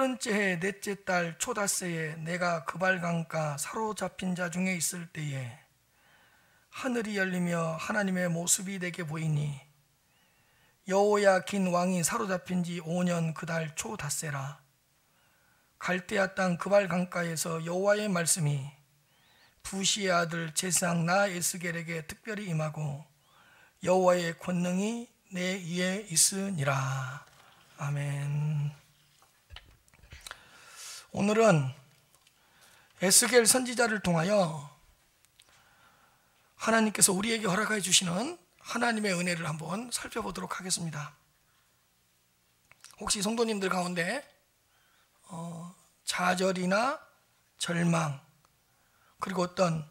30째 해 넷째 달 초닷새에 내가 그발강가 사로잡힌 자 중에 있을 때에 하늘이 열리며 하나님의 모습이 내게 보이니 여호야긴 왕이 사로잡힌 지 5년 그 달 초닷새라. 갈대아 땅 그발강가에서 여호와의 말씀이 부시의 아들 제사장 나 에스겔에게 특별히 임하고 여호와의 권능이 내 위에 있으니라. 아멘. 오늘은 에스겔 선지자를 통하여 하나님께서 우리에게 허락해 주시는 하나님의 은혜를 한번 살펴보도록 하겠습니다. 혹시 성도님들 가운데 좌절이나 절망, 그리고 어떤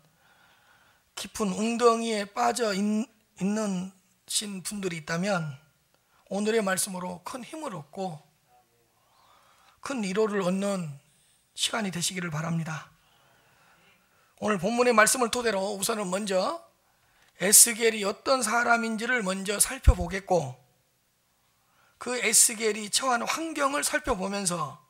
깊은 웅덩이에 빠져 있는 분들이 있다면 오늘의 말씀으로 큰 힘을 얻고 큰 위로를 얻는 시간이 되시기를 바랍니다. 오늘 본문의 말씀을 토대로 우선은 먼저 에스겔이 어떤 사람인지를 먼저 살펴보겠고, 그 에스겔이 처한 환경을 살펴보면서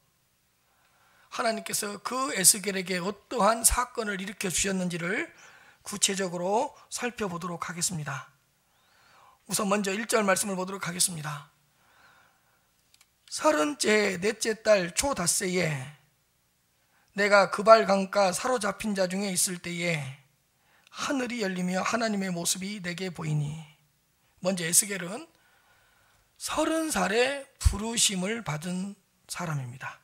하나님께서 그 에스겔에게 어떠한 사건을 일으켜 주셨는지를 구체적으로 살펴보도록 하겠습니다. 우선 먼저 1절 말씀을 보도록 하겠습니다. 30째 해 넷째 달 초닷새에 내가 그발강가 사로잡힌 자 중에 있을 때에 하늘이 열리며 하나님의 모습이 내게 보이니. 먼저 에스겔은 30살에 부르심을 받은 사람입니다.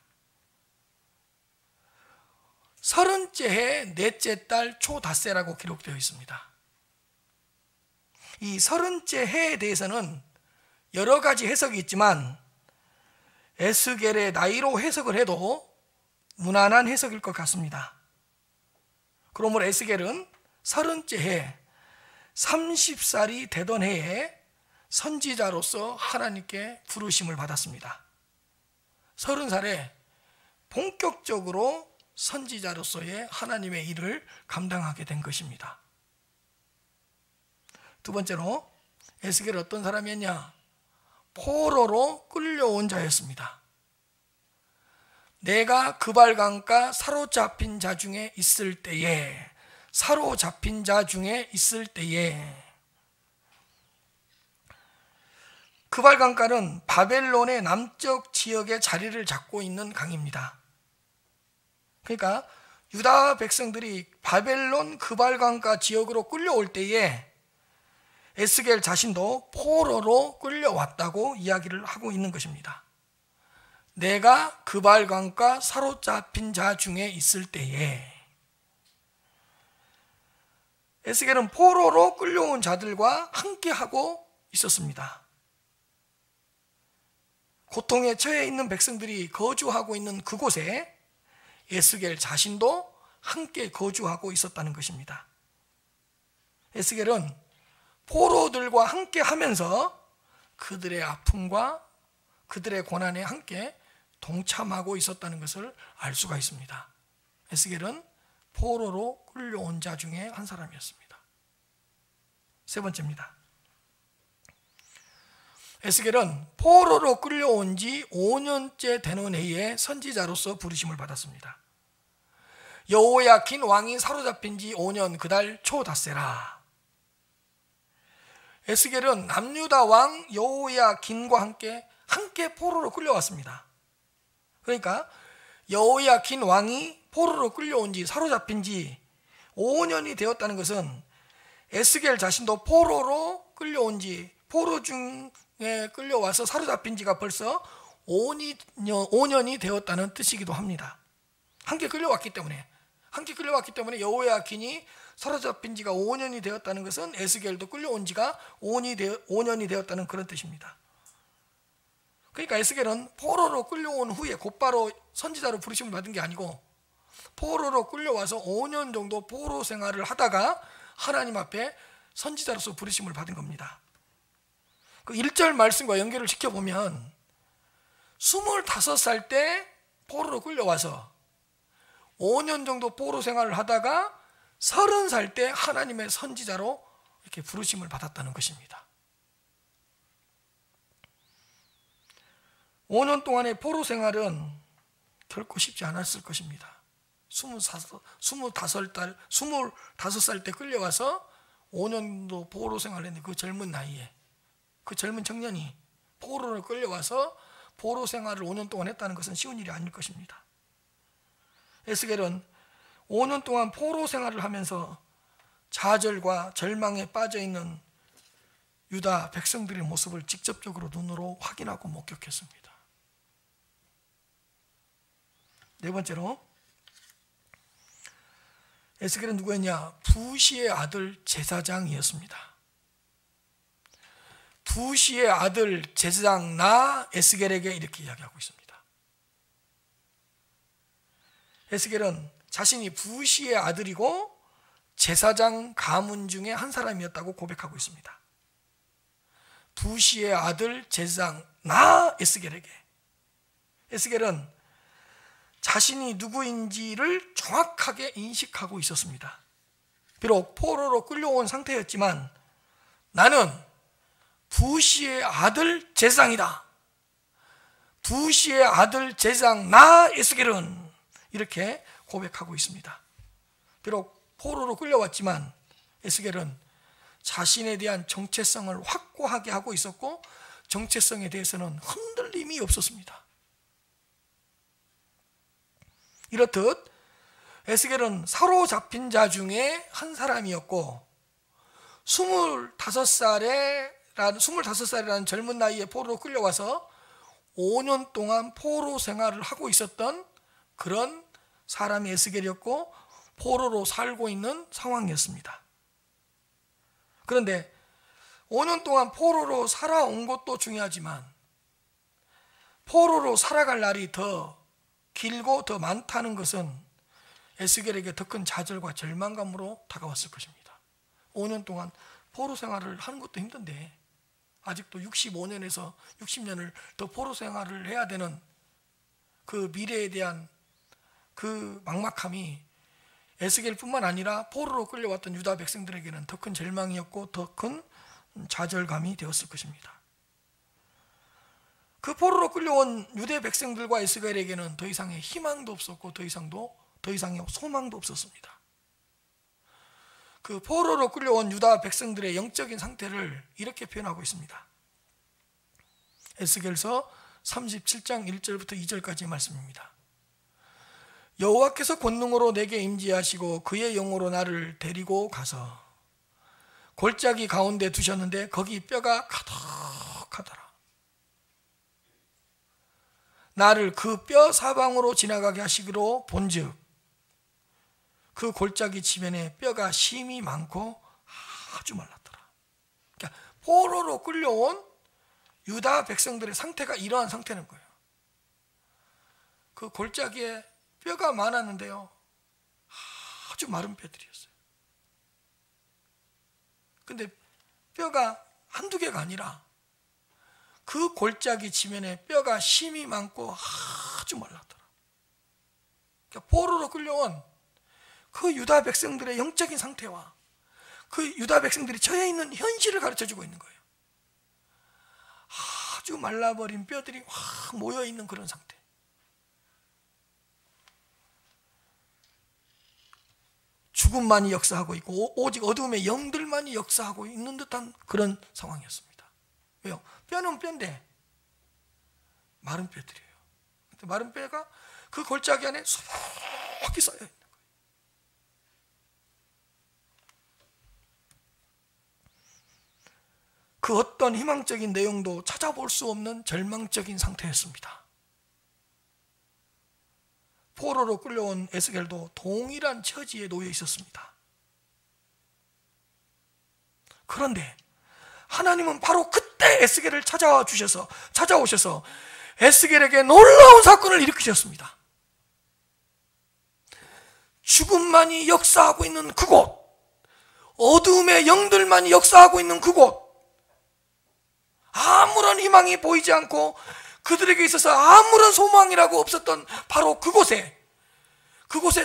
30째 해 넷째 달 초닷새라고 기록되어 있습니다. 이 30째 해에 대해서는 여러 가지 해석이 있지만 에스겔의 나이로 해석을 해도 무난한 해석일 것 같습니다. 그러므로 에스겔은 30째 해 30살이 되던 해에 선지자로서 하나님께 부르심을 받았습니다. 30살에 본격적으로 선지자로서의 하나님의 일을 감당하게 된 것입니다. 두 번째로 에스겔은 어떤 사람이었냐? 포로로 끌려온 자였습니다. 내가 그발강가 사로잡힌 자 중에 있을 때에, 사로잡힌 자 중에 있을 때에, 그발강가는 바벨론의 남쪽 지역에 자리를 잡고 있는 강입니다. 그러니까 유다 백성들이 바벨론 그발강가 지역으로 끌려올 때에 에스겔 자신도 포로로 끌려왔다고 이야기를 하고 있는 것입니다. 내가 그발강가 사로잡힌 자 중에 있을 때에, 에스겔은 포로로 끌려온 자들과 함께하고 있었습니다. 고통에 처해 있는 백성들이 거주하고 있는 그곳에 에스겔 자신도 함께 거주하고 있었다는 것입니다. 에스겔은 포로들과 함께 하면서 그들의 아픔과 그들의 고난에 함께 동참하고 있었다는 것을 알 수가 있습니다. 에스겔은 포로로 끌려온 자 중에 한 사람이었습니다. 세 번째입니다. 에스겔은 포로로 끌려온 지 5년째 되는 해에 선지자로서 부르심을 받았습니다. 여호야긴 왕이 사로잡힌 지 5년 그 달 초닷새라. 에스겔은 남유다 왕 여호야긴과 함께 포로로 끌려왔습니다. 그러니까 여호야긴 왕이 포로로 끌려온 지, 사로잡힌 지 5년이 되었다는 것은 에스겔 자신도 포로로 끌려온 지, 포로 중에 끌려와서 사로잡힌 지가 벌써 5년이 되었다는 뜻이기도 합니다. 함께 끌려왔기 때문에 여호야긴이 사로잡힌 지가 5년이 되었다는 것은 에스겔도 끌려온 지가 5년이 되었다는 그런 뜻입니다. 그러니까 에스겔은 포로로 끌려온 후에 곧바로 선지자로 부르심을 받은 게 아니고 포로로 끌려와서 5년 정도 포로 생활을 하다가 하나님 앞에 선지자로서 부르심을 받은 겁니다. 그 1절 말씀과 연결을 시켜보면 25살 때 포로로 끌려와서 5년 정도 포로 생활을 하다가 30살 때 하나님의 선지자로 이렇게 부르심을 받았다는 것입니다. 5년 동안의 포로 생활은 결코 쉽지 않았을 것입니다. 25살 때 끌려와서 5년도 포로 생활을 했는데, 그 젊은 나이에, 그 젊은 청년이 포로를 끌려와서 포로 생활을 5년 동안 했다는 것은 쉬운 일이 아닐 것입니다. 에스겔은 5년 동안 포로 생활을 하면서 좌절과 절망에 빠져있는 유다 백성들의 모습을 직접적으로 눈으로 확인하고 목격했습니다. 네 번째로, 에스겔은 누구였냐? 부시의 아들 제사장이었습니다. 부시의 아들 제사장 에스겔에게 이렇게 이야기하고 있습니다. 에스겔은 자신이 부시의 아들이고 제사장 가문 중에 한 사람이었다고 고백하고 있습니다. 부시의 아들 제사장 에스겔에게, 에스겔은 자신이 누구인지를 정확하게 인식하고 있었습니다. 비록 포로로 끌려온 상태였지만 나는 부시의 아들 제사장이다. 부시의 아들 제사장 에스겔은 이렇게 고백하고 있습니다. 비록 포로로 끌려왔지만 에스겔은 자신에 대한 정체성을 확고하게 하고 있었고, 정체성에 대해서는 흔들림이 없었습니다. 이렇듯 에스겔은 사로잡힌 자 중에 한 사람이었고, 25살이라는 젊은 나이에 포로로 끌려와서 5년 동안 포로 생활을 하고 있었던 그런 사람이 에스겔이었고, 포로로 살고 있는 상황이었습니다. 그런데 5년 동안 포로로 살아온 것도 중요하지만 포로로 살아갈 날이 더 길고 더 많다는 것은 에스겔에게 더 큰 좌절과 절망감으로 다가왔을 것입니다. 5년 동안 포로 생활을 하는 것도 힘든데 아직도 65년에서 60년을 더 포로 생활을 해야 되는 그 미래에 대한 그 막막함이 에스겔뿐만 아니라 포로로 끌려왔던 유다 백성들에게는 더 큰 절망이었고 더 큰 좌절감이 되었을 것입니다. 그 포로로 끌려온 유대 백성들과 에스겔에게는 더 이상의 희망도 없었고 더 이상의 소망도 없었습니다. 그 포로로 끌려온 유다 백성들의 영적인 상태를 이렇게 표현하고 있습니다. 에스겔서 37장 1절부터 2절까지의 말씀입니다. 여호와께서 권능으로 내게 임재하시고 그의 영으로 나를 데리고 가서 골짜기 가운데 두셨는데 거기 뼈가 가득하더라. 나를 그 뼈 사방으로 지나가게 하시기로 본즉 그 골짜기 지면에 뼈가 심이 많고 아주 말랐더라. 그러니까 포로로 끌려온 유다 백성들의 상태가 이러한 상태는 거예요. 그 골짜기에 뼈가 많았는데요, 아주 마른 뼈들이었어요. 근데 뼈가 한두 개가 아니라 그 골짜기 지면에 뼈가 심이 많고 아주 말랐더라. 그러니까 포로로 끌려온 그 유다 백성들의 영적인 상태와 그 유다 백성들이 처해 있는 현실을 가르쳐주고 있는 거예요. 아주 말라버린 뼈들이 확 모여있는 그런 상태. 죽음만이 역사하고 있고 오직 어둠의 영들만이 역사하고 있는 듯한 그런 상황이었습니다. 왜요? 뼈는 뼈인데 마른 뼈들이에요. 근데 마른 뼈가 그 골짜기 안에 수북히 쌓여 있는 거예요. 그 어떤 희망적인 내용도 찾아볼 수 없는 절망적인 상태였습니다. 포로로 끌려온 에스겔도 동일한 처지에 놓여 있었습니다. 그런데 하나님은 바로 그때 에스겔을 찾아오셔서 에스겔에게 놀라운 사건을 일으키셨습니다. 죽음만이 역사하고 있는 그곳, 어둠의 영들만이 역사하고 있는 그곳, 아무런 희망이 보이지 않고 그들에게 있어서 아무런 소망이라고 없었던 바로 그곳에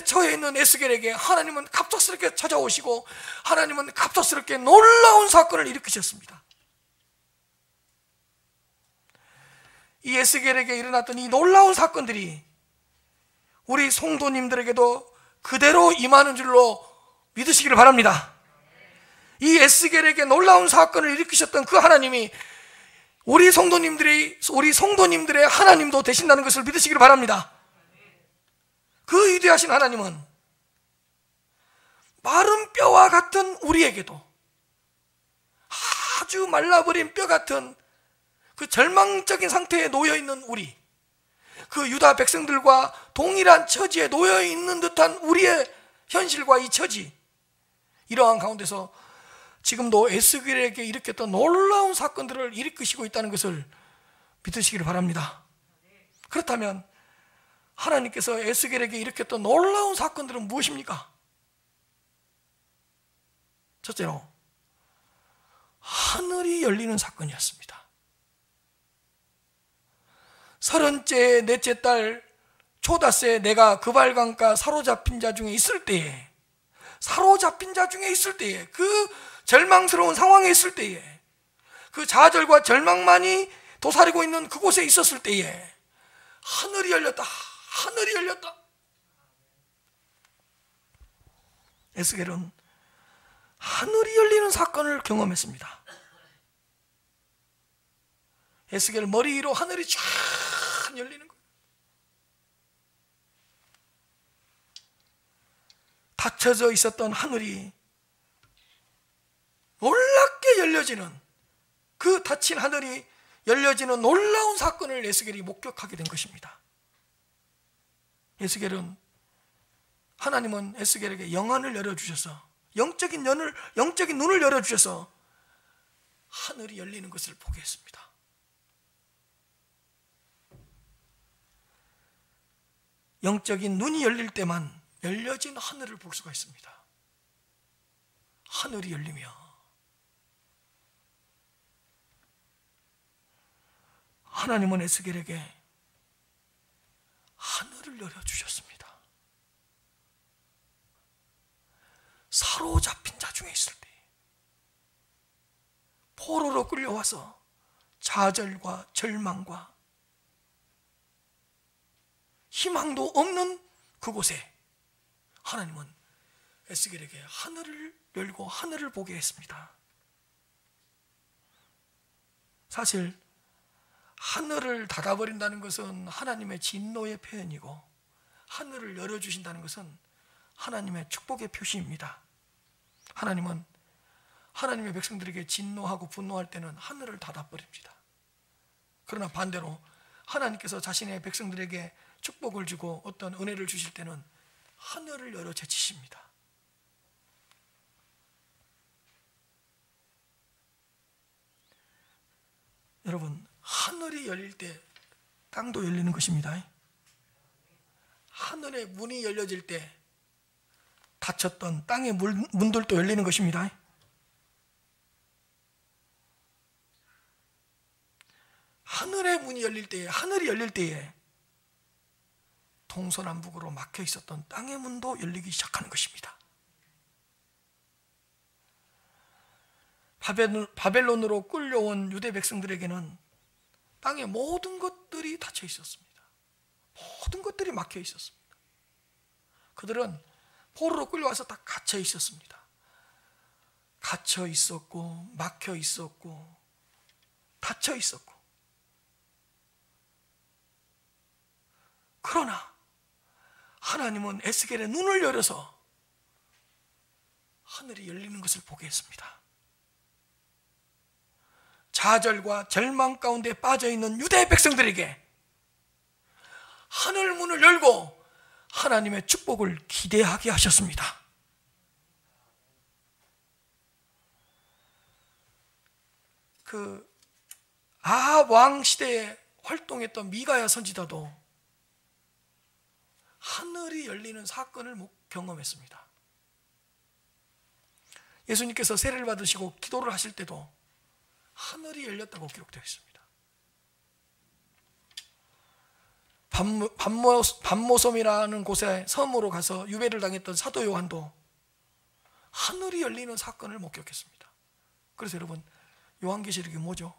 처해 있는 에스겔에게 하나님은 갑작스럽게 찾아오시고 하나님은 갑작스럽게 놀라운 사건을 일으키셨습니다. 이 에스겔에게 일어났던 이 놀라운 사건들이 우리 성도님들에게도 그대로 임하는 줄로 믿으시기를 바랍니다. 이 에스겔에게 놀라운 사건을 일으키셨던 그 하나님이 우리 성도님들의 하나님도 되신다는 것을 믿으시기를 바랍니다. 그 위대하신 하나님은 마른 뼈와 같은 우리에게도, 아주 말라버린 뼈 같은 그 절망적인 상태에 놓여있는 우리, 그 유다 백성들과 동일한 처지에 놓여있는 듯한 우리의 현실과 이 처지, 이러한 가운데서 지금도 에스겔에게 일으켰던 놀라운 사건들을 일으키시고 있다는 것을 믿으시기를 바랍니다. 그렇다면 하나님께서 에스겔에게 일으켰던 놀라운 사건들은 무엇입니까? 첫째로 하늘이 열리는 사건이었습니다. 30째 넷째 달 초다세 내가 그발강가 사로잡힌 자 중에 있을 때에, 그 절망스러운 상황에 있을 때에, 그 좌절과 절망만이 도사리고 있는 그곳에 있었을 때에 하늘이 열렸다. 에스겔은 하늘이 열리는 사건을 경험했습니다. 에스겔 머리 위로 하늘이 쫙 열리는 거예요. 닫혀져 있었던 하늘이 놀랍게 열려지는, 그 닫힌 하늘이 열려지는 놀라운 사건을 에스겔이 목격하게 된 것입니다. 하나님은 에스겔에게 영안을 열어주셔서, 영적인 눈을 열어주셔서 하늘이 열리는 것을 보게 했습니다. 영적인 눈이 열릴 때만 열려진 하늘을 볼 수가 있습니다. 하늘이 열리며 하나님은 에스겔에게 하늘을 열어주셨습니다. 사로잡힌 자 중에 있을 때, 포로로 끌려와서 좌절과 절망과 희망도 없는 그곳에 하나님은 에스겔에게 하늘을 열고 하늘을 보게 했습니다. 사실 하늘을 닫아버린다는 것은 하나님의 진노의 표현이고, 하늘을 열어주신다는 것은 하나님의 축복의 표시입니다. 하나님은 하나님의 백성들에게 진노하고 분노할 때는 하늘을 닫아버립니다. 그러나 반대로 하나님께서 자신의 백성들에게 축복을 주고 어떤 은혜를 주실 때는 하늘을 열어 제치십니다. 여러분, 하늘이 열릴 때 땅도 열리는 것입니다. 하늘의 문이 열려질 때 닫혔던 땅의 문들도 열리는 것입니다. 하늘의 문이 열릴 때에, 하늘이 열릴 때에 동서남북으로 막혀 있었던 땅의 문도 열리기 시작하는 것입니다. 바벨론으로 끌려온 유대 백성들에게는 땅의 모든 것들이 닫혀 있었습니다. 모든 것들이 막혀 있었습니다. 그들은 포로로 끌려와서 다 갇혀 있었습니다. 갇혀 있었고, 막혀 있었고, 닫혀 있었고. 그러나 하나님은 에스겔의 눈을 열어서 하늘이 열리는 것을 보게 했습니다. 좌절과 절망 가운데 빠져있는 유대 백성들에게 하늘 문을 열고 하나님의 축복을 기대하게 하셨습니다. 그 아합 왕 시대에 활동했던 미가야 선지자도 하늘이 열리는 사건을 경험했습니다. 예수님께서 세례를 받으시고 기도를 하실 때도 하늘이 열렸다고 기록되어 있습니다. 반모섬이라는 곳에 섬으로 가서 유배를 당했던 사도 요한도 하늘이 열리는 사건을 목격했습니다. 그래서 여러분, 요한계시록이 뭐죠?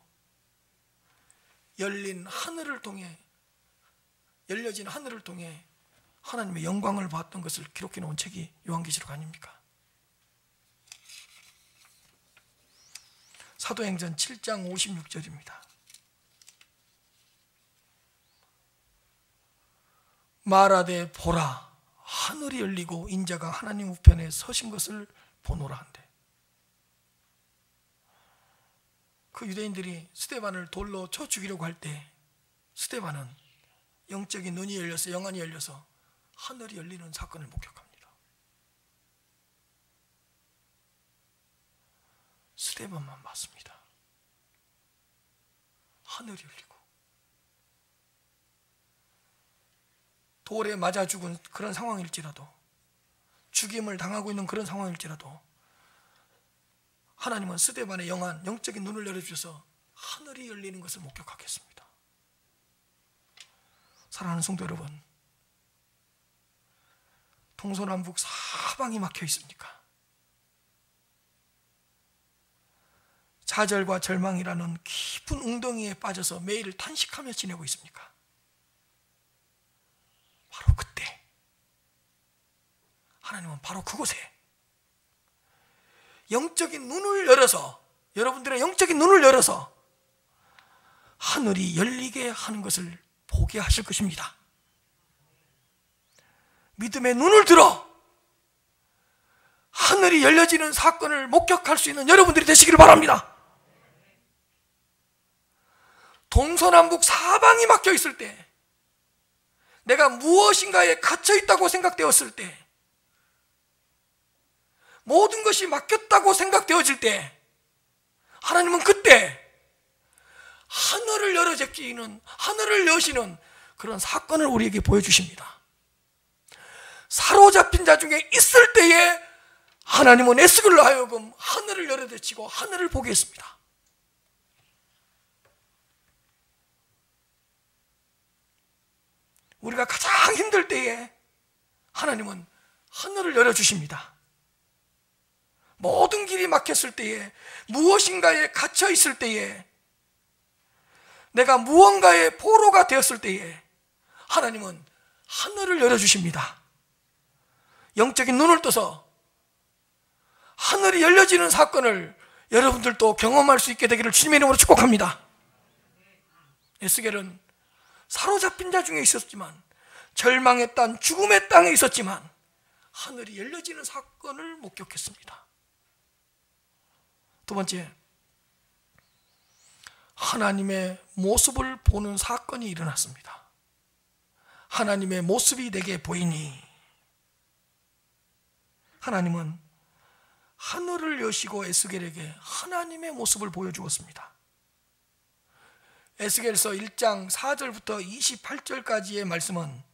열려진 하늘을 통해 하나님의 영광을 보았던 것을 기록해 놓은 책이 요한계시록 아닙니까? 사도행전 7장 56절입니다. 말하되 보라, 하늘이 열리고 인자가 하나님 우편에 서신 것을 보노라 한대. 그 유대인들이 스데반을 돌로 쳐 죽이려고 할 때 스데반은 영적인 눈이 열려서, 영안이 열려서 하늘이 열리는 사건을 목격합니다. 스데반만 맞습니다. 하늘이 열리고 돌에 맞아 죽은 그런 상황일지라도, 죽임을 당하고 있는 그런 상황일지라도 하나님은 스데반의 영안, 영적인 눈을 열어주셔서 하늘이 열리는 것을 목격하겠습니다. 사랑하는 성도 여러분, 동서남북 사방이 막혀 있습니까? 좌절과 절망이라는 깊은 웅덩이에 빠져서 매일 탄식하며 지내고 있습니까? 바로 그때 하나님은 바로 그곳에 영적인 눈을 열어서, 여러분들의 영적인 눈을 열어서 하늘이 열리게 하는 것을 보게 하실 것입니다. 믿음의 눈을 들어 하늘이 열려지는 사건을 목격할 수 있는 여러분들이 되시기를 바랍니다. 동서남북 사방이 막혀 있을 때, 내가 무엇인가에 갇혀 있다고 생각되었을 때, 모든 것이 막혔다고 생각되어질 때, 하나님은 그때 하늘을 열어제끼는, 하늘을 여시는 그런 사건을 우리에게 보여주십니다. 사로잡힌 자 중에 있을 때에 하나님은 에스겔로 하여금 하늘을 열어제치고 하늘을 보게 했습니다. 우리가 가장 힘들 때에 하나님은 하늘을 열어주십니다. 모든 길이 막혔을 때에, 무엇인가에 갇혀 있을 때에, 내가 무언가의 포로가 되었을 때에 하나님은 하늘을 열어주십니다. 영적인 눈을 떠서 하늘이 열려지는 사건을 여러분들도 경험할 수 있게 되기를 주님의 이름으로 축복합니다. 에스겔은 사로잡힌 자 중에 있었지만, 절망의 땅, 죽음의 땅에 있었지만 하늘이 열려지는 사건을 목격했습니다. 두 번째, 하나님의 모습을 보는 사건이 일어났습니다. 하나님의 모습이 내게 보이니, 하나님은 하늘을 여시고 에스겔에게 하나님의 모습을 보여주었습니다. 에스겔서 1장 4절부터 28절까지의 말씀은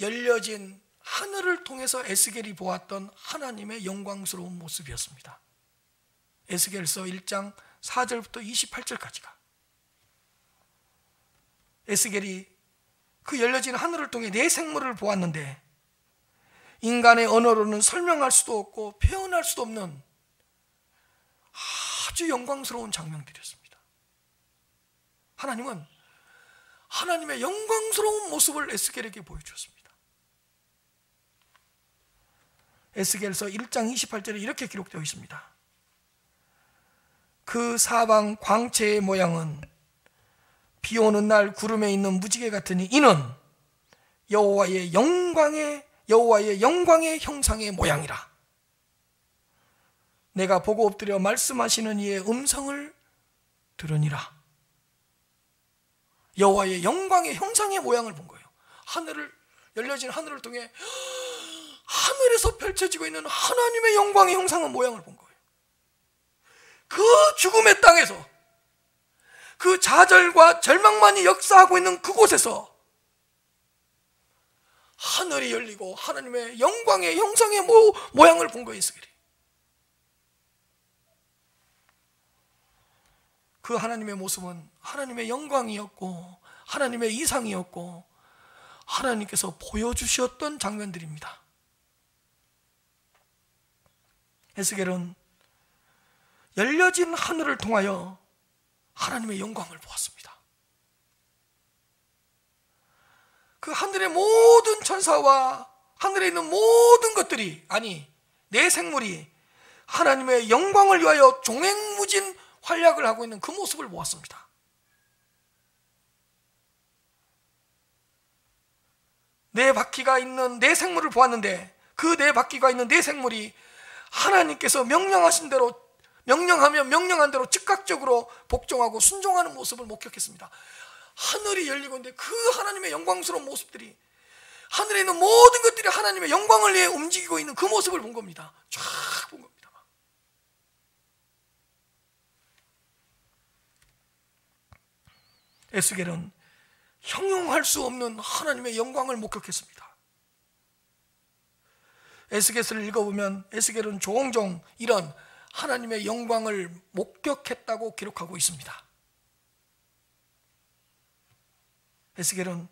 열려진 하늘을 통해서 에스겔이 보았던 하나님의 영광스러운 모습이었습니다. 에스겔서 1장 4절부터 28절까지가 에스겔이 그 열려진 하늘을 통해 네 생물을 보았는데, 인간의 언어로는 설명할 수도 없고 표현할 수도 없는 아주 영광스러운 장면들이었습니다. 하나님은 하나님의 영광스러운 모습을 에스겔에게 보여주었습니다. 에스겔서 1장 28절에 이렇게 기록되어 있습니다. 그 사방 광채의 모양은 비 오는 날 구름에 있는 무지개 같으니 이는 여호와의 영광의 형상의 모양이라. 내가 보고 엎드려 말씀하시는 이의 음성을 들으니라. 여호와의 영광의 형상의 모양을 본 거예요. 하늘을, 열려진 하늘을 통해 하늘에서 펼쳐지고 있는 하나님의 영광의 형상의 모양을 본 거예요. 그 죽음의 땅에서, 그 좌절과 절망만이 역사하고 있는 그곳에서 하늘이 열리고 하나님의 영광의 형상의 모양을 본 거예요, 에스겔이. 그 하나님의 모습은 하나님의 영광이었고 하나님의 이상이었고 하나님께서 보여주셨던 장면들입니다. 에스겔은 열려진 하늘을 통하여 하나님의 영광을 보았습니다. 그 하늘의 모든 천사와 하늘에 있는 모든 것들이, 아니 내 생물이 하나님의 영광을 위하여 종횡무진 활약을 하고 있는 그 모습을 보았습니다. 네 바퀴가 있는 내 생물을 보았는데 그 네 바퀴가 있는 내 생물이 하나님께서 명령하신 대로, 명령하면 명령한 대로 즉각적으로 복종하고 순종하는 모습을 목격했습니다. 하늘이 열리고 있는데 그 하나님의 영광스러운 모습들이, 하늘에 있는 모든 것들이 하나님의 영광을 위해 움직이고 있는 그 모습을 본 겁니다. 쫙 본 겁니다. 에스겔은 형용할 수 없는 하나님의 영광을 목격했습니다. 에스겔을 읽어보면 에스겔은 종종 이런 하나님의 영광을 목격했다고 기록하고 있습니다. 에스겔은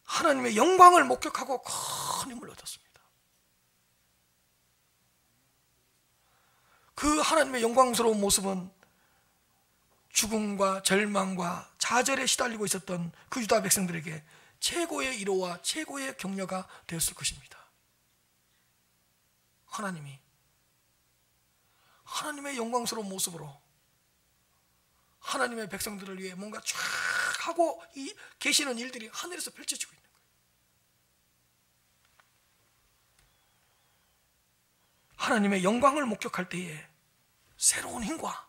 하나님의 영광을 목격하고 큰 힘을 얻었습니다. 그 하나님의 영광스러운 모습은 죽음과 절망과 좌절에 시달리고 있었던 그 유다 백성들에게 최고의 위로와 최고의 격려가 되었을 것입니다. 하나님의 영광스러운 모습으로 하나님의 백성들을 위해 뭔가 쫙 하고 계시는 일들이 하늘에서 펼쳐지고 있는 거예요. 하나님의 영광을 목격할 때에 새로운 힘과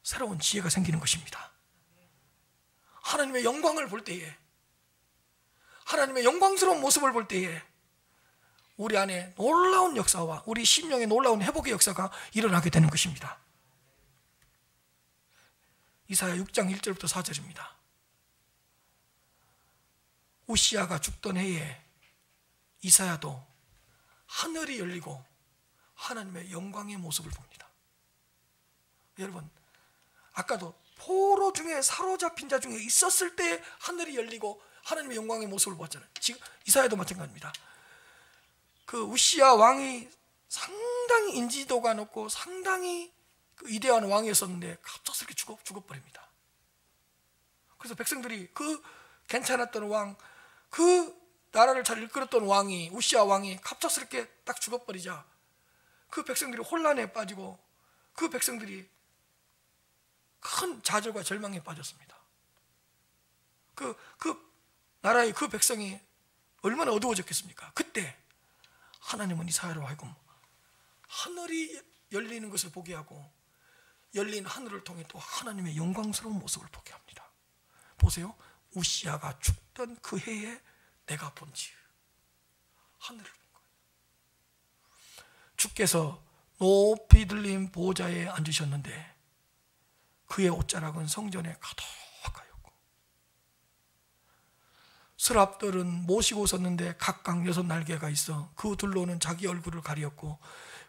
새로운 지혜가 생기는 것입니다. 하나님의 영광을 볼 때에, 하나님의 영광스러운 모습을 볼 때에 우리 안에 놀라운 역사와 우리 심령의 놀라운 회복의 역사가 일어나게 되는 것입니다. 이사야 6장 1절부터 4절입니다. 우시야가 죽던 해에 이사야도 하늘이 열리고 하나님의 영광의 모습을 봅니다. 여러분, 아까도 포로 중에 사로잡힌 자 중에 있었을 때 하늘이 열리고 하나님의 영광의 모습을 보았잖아요. 지금 이사야도 마찬가지입니다. 그 우시야 왕이 상당히 인지도가 높고 상당히 위대한 왕이었었는데 갑작스럽게 죽어버립니다. 그래서 백성들이 그 괜찮았던 왕, 그 나라를 잘 이끌었던 왕이, 우시야 왕이 갑작스럽게 딱 죽어버리자 그 백성들이 혼란에 빠지고 그 백성들이 큰 좌절과 절망에 빠졌습니다. 그 나라의 그 백성이 얼마나 어두워졌겠습니까? 그때 하나님은 이사야로 하여금 하늘이 열리는 것을 보게 하고 열린 하늘을 통해 또 하나님의 영광스러운 모습을 보게 합니다. 보세요. 우시야가 죽던 그 해에 내가 본지 하늘을 본 거예요. 주께서 높이 들린 보좌에 앉으셨는데 그의 옷자락은 성전에 가득하였고 스랍들은 모시고 섰는데 각각 6날개가 있어 그 둘로는 자기 얼굴을 가리었고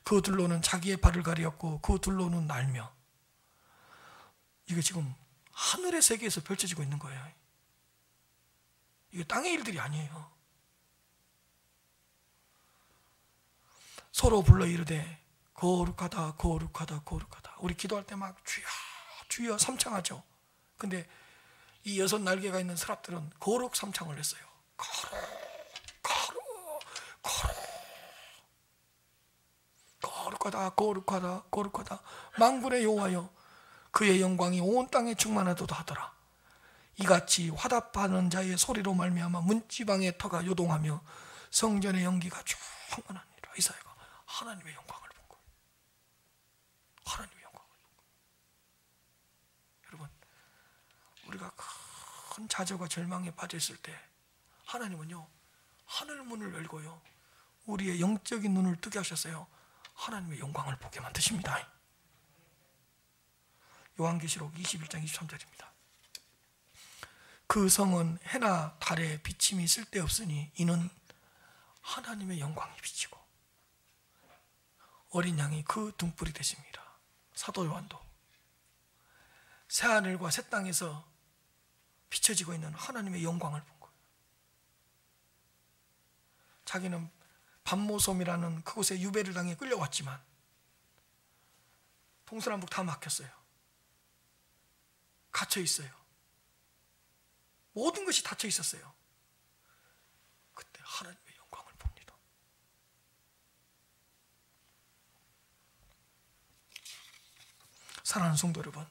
그 둘로는 자기의 발을 가리었고 그 둘로는 날며. 이게 지금 하늘의 세계에서 펼쳐지고 있는 거예요. 이게 땅의 일들이 아니에요. 서로 불러 이르되 거룩하다 거룩하다 거룩하다. 우리 기도할 때 막 주여 주여 삼창하죠. 근데 이 6날개가 있는 스랍들은 거룩 삼창을 했어요. 거룩 거룩 거룩 거룩하다 거룩하다 거룩하다 만군의 여호와여 그의 영광이 온 땅에 충만하도다 하더라. 이같이 화답하는 자의 소리로 말미암아 문지방의 터가 요동하며 성전의 연기가 충만하니라. 이사야가 하나님의 영광을 본 거예요. 하나님의 영광을 본 거예요. 여러분, 우리가 큰 좌절과 절망에 빠져 있을 때 하나님은요 하늘 문을 열고요 우리의 영적인 눈을 뜨게 하셨어요. 하나님의 영광을 보게 만드십니다. 요한계시록 21장 23절입니다. 그 성은 해나 달에 비침이 쓸데없으니 이는 하나님의 영광이 비치고 어린 양이 그 등불이 되십니다. 사도 요한도 새하늘과 새 땅에서 비춰지고 있는 하나님의 영광을 본 거예요. 자기는 반모섬이라는 그곳에 유배를 당해 끌려왔지만 동서남북 다 막혔어요. 갇혀 있어요. 모든 것이 닫혀 있었어요. 그때 하나님의 영광을 봅니다. 사랑하는 성도 여러분,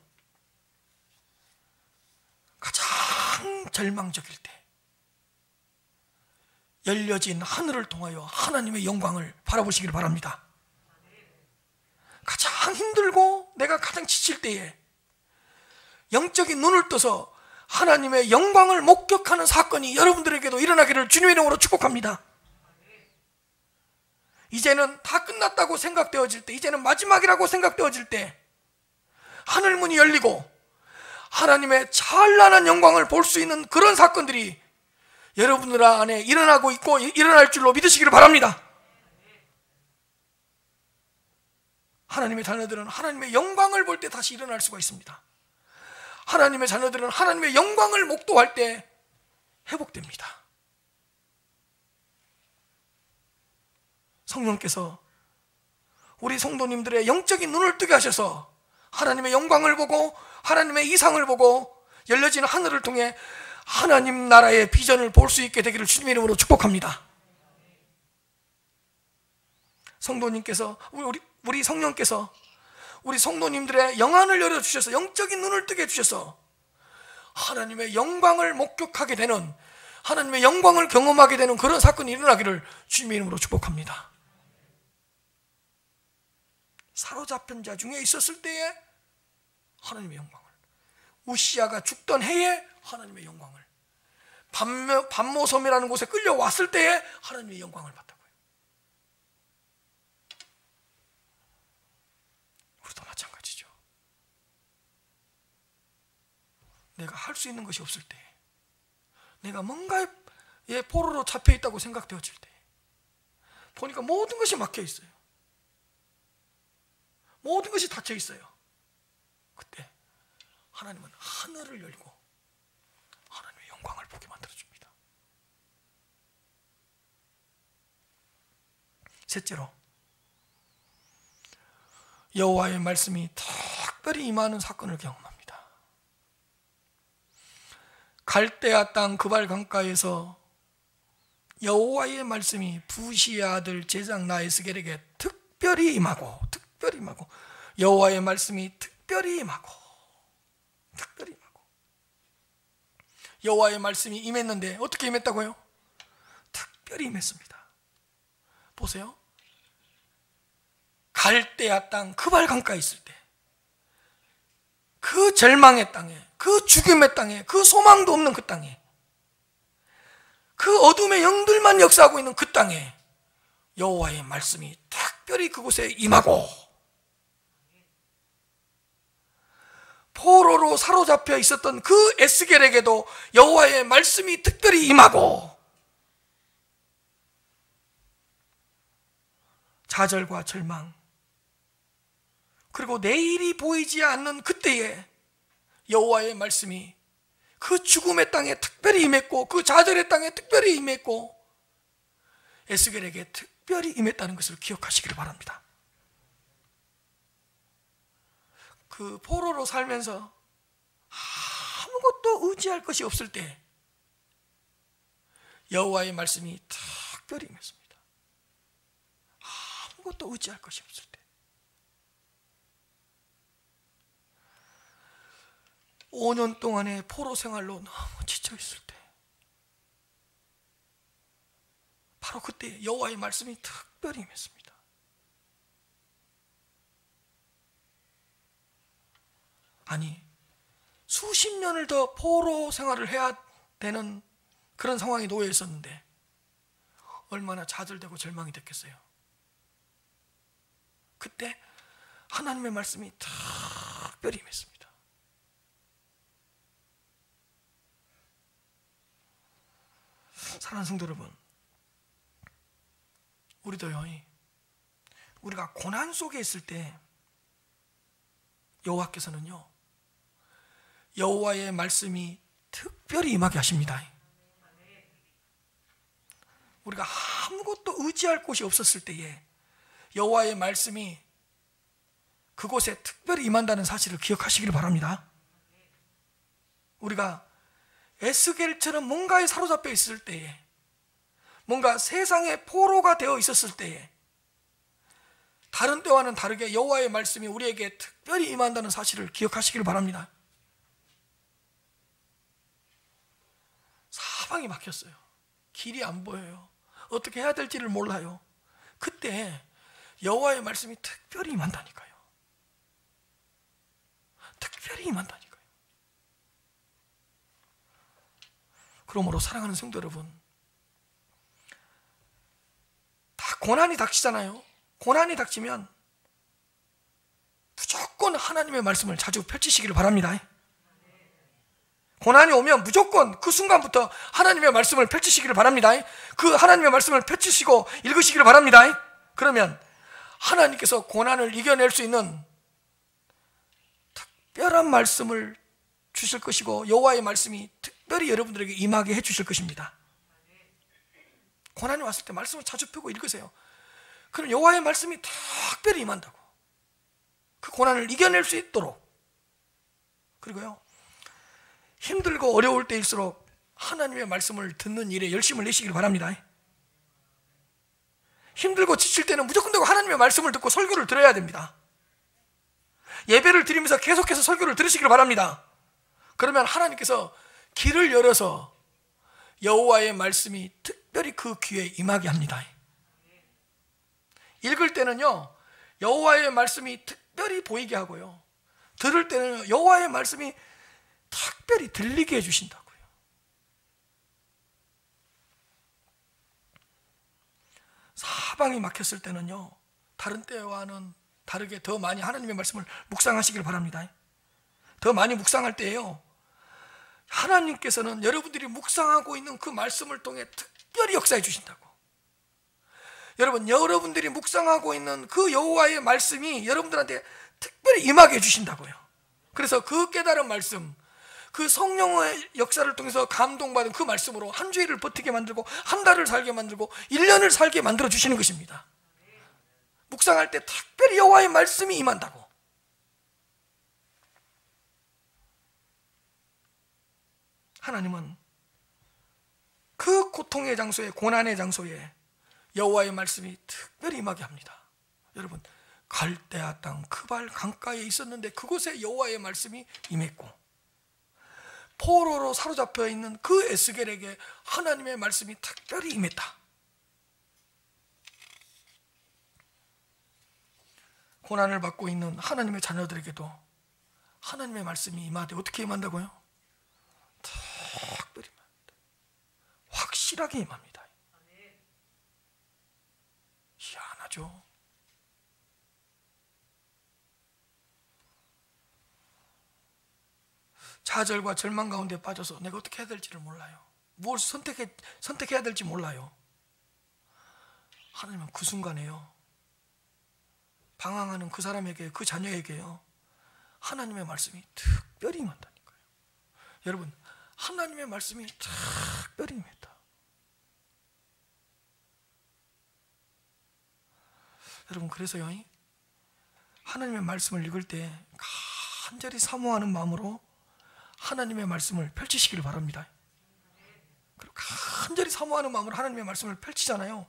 가장 절망적일 때 열려진 하늘을 통하여 하나님의 영광을 바라보시길 바랍니다. 가장 힘들고 내가 가장 지칠 때에 영적인 눈을 떠서 하나님의 영광을 목격하는 사건이 여러분들에게도 일어나기를 주님의 이름으로 축복합니다. 이제는 다 끝났다고 생각되어질 때, 이제는 마지막이라고 생각되어질 때 하늘문이 열리고 하나님의 찬란한 영광을 볼 수 있는 그런 사건들이 여러분들 안에 일어나고 있고 일어날 줄로 믿으시기를 바랍니다. 하나님의 자녀들은 하나님의 영광을 볼 때 다시 일어날 수가 있습니다. 하나님의 자녀들은 하나님의 영광을 목도할 때 회복됩니다. 성령께서 우리 성도님들의 영적인 눈을 뜨게 하셔서 하나님의 영광을 보고 하나님의 이상을 보고 열려진 하늘을 통해 하나님 나라의 비전을 볼 수 있게 되기를 주님의 이름으로 축복합니다. 성도님께서 우리 성령께서 우리 성도님들의 영안을 열어주셔서 영적인 눈을 뜨게 해주셔서 하나님의 영광을 목격하게 되는, 하나님의 영광을 경험하게 되는 그런 사건이 일어나기를 주님의 이름으로 축복합니다. 사로잡힌 자 중에 있었을 때에 하나님의 영광을, 우시아가 죽던 해에 하나님의 영광을, 반모섬이라는 곳에 끌려왔을 때에 하나님의 영광을 봤다고요. 우리도 마찬가지죠. 내가 할 수 있는 것이 없을 때, 내가 뭔가에 포로로 잡혀 있다고 생각되어질 때, 보니까 모든 것이 막혀 있어요. 모든 것이 닫혀 있어요. 그때 하나님은 하늘을 열고 하나님의 영광을 보게 만들어줍니다. 셋째로, 여호와의 말씀이 특별히 임하는 사건을 경험합니다. 갈대아 땅 그발 강가에서 여호와의 말씀이 부시의 아들 제장 나에스겔에게 특별히 임하고 여호와의 말씀이 특별히 임하고 여호와의 말씀이 임했는데 어떻게 임했다고요? 특별히 임했습니다. 보세요. 갈대아 땅 그발 강가에 있을 때, 그 절망의 땅에, 그 죽음의 땅에, 그 소망도 없는 그 땅에, 그 어둠의 영들만 역사하고 있는 그 땅에 여호와의 말씀이 특별히 그곳에 임하고, 포로로 사로잡혀 있었던 그 에스겔에게도 여호와의 말씀이 특별히 임하고, 좌절과 절망, 그리고 내일이 보이지 않는 그때에 여호와의 말씀이 그 죽음의 땅에 특별히 임했고, 그 좌절의 땅에 특별히 임했고, 에스겔에게 특별히 임했다는 것을 기억하시기를 바랍니다. 그 포로로 살면서 아무것도 의지할 것이 없을 때 여호와의 말씀이 특별히 임했습니다. 아무것도 의지할 것이 없을 때, 5년 동안의 포로 생활로 너무 지쳐 있을 때, 바로 그때 여호와의 말씀이 특별히 임했습니다. 아니, 수십 년을 더 포로 생활을 해야 되는 그런 상황에 놓여 있었는데 얼마나 좌절되고 절망이 됐겠어요. 그때 하나님의 말씀이 특별히 임했습니다. 사랑하는 성도 여러분, 우리도요, 우리가 고난 속에 있을 때 여호와께서는요, 여호와의 말씀이 특별히 임하게 하십니다. 우리가 아무것도 의지할 곳이 없었을 때에 여호와의 말씀이 그곳에 특별히 임한다는 사실을 기억하시기를 바랍니다. 우리가 에스겔처럼 뭔가에 사로잡혀 있을 때에, 뭔가 세상의 포로가 되어 있었을 때에 다른 때와는 다르게 여호와의 말씀이 우리에게 특별히 임한다는 사실을 기억하시길 바랍니다. 사방이 막혔어요. 길이 안 보여요. 어떻게 해야 될지를 몰라요. 그때 여호와의 말씀이 특별히 임한다니까요. 특별히 임한다니까요. 그러므로 사랑하는 성도 여러분, 다 고난이 닥치잖아요. 고난이 닥치면 무조건 하나님의 말씀을 자주 펼치시기를 바랍니다. 고난이 오면 무조건 그 순간부터 하나님의 말씀을 펼치시기를 바랍니다. 그 하나님의 말씀을 펼치시고 읽으시기를 바랍니다. 그러면 하나님께서 고난을 이겨낼 수 있는 특별한 말씀을 주실 것이고 여호와의 말씀이 특별히 여러분들에게 임하게 해주실 것입니다. 고난이 왔을 때 말씀을 자주 펴고 읽으세요. 그럼 여호와의 말씀이 특별히 임한다고. 그 고난을 이겨낼 수 있도록. 그리고요, 힘들고 어려울 때일수록 하나님의 말씀을 듣는 일에 열심을 내시길 바랍니다. 힘들고 지칠 때는 무조건 되고 하나님의 말씀을 듣고 설교를 들어야 됩니다. 예배를 드리면서 계속해서 설교를 들으시길 바랍니다. 그러면 하나님께서 길을 열어서 여호와의 말씀이 특별히 그 귀에 임하게 합니다. 읽을 때는요, 여호와의 말씀이 특별히 보이게 하고요, 들을 때는 여호와의 말씀이 특별히 들리게 해주신다고요. 사방이 막혔을 때는요, 다른 때와는 다르게 더 많이 하나님의 말씀을 묵상하시길 바랍니다. 더 많이 묵상할 때에요, 하나님께서는 여러분들이 묵상하고 있는 그 말씀을 통해 특별히 역사해 주신다고. 여러분, 여러분들이 묵상하고 있는 그 여호와의 말씀이 여러분들한테 특별히 임하게 해주신다고요. 그래서 그 깨달은 말씀, 그 성령의 역사를 통해서 감동받은 그 말씀으로 한 주일을 버티게 만들고 한 달을 살게 만들고 1년을 살게 만들어 주시는 것입니다. 묵상할 때 특별히 여호와의 말씀이 임한다고. 하나님은 그 고통의 장소에, 고난의 장소에 여호와의 말씀이 특별히 임하게 합니다. 여러분, 갈대아 땅 크발 강가에 있었는데 그곳에 여호와의 말씀이 임했고, 포로로 사로잡혀 있는 그 에스겔에게 하나님의 말씀이 특별히 임했다. 고난을 받고 있는 하나님의 자녀들에게도 하나님의 말씀이 임하되 어떻게 임한다고요? 특별히 임합니다. 확실하게 임합니다. 희한하죠? 좌절과 절망 가운데 빠져서 내가 어떻게 해야 될지를 몰라요. 무엇을 선택해야 될지 몰라요. 하나님은 그 순간에요, 방황하는 그 사람에게, 그 자녀에게요, 하나님의 말씀이 특별히 임한다니까요. 여러분, 하나님의 말씀이 특별히 임했다. 여러분, 그래서요, 하나님의 말씀을 읽을 때 간절히 사모하는 마음으로 하나님의 말씀을 펼치시기를 바랍니다. 그리고 간절히 사모하는 마음으로 하나님의 말씀을 펼치잖아요.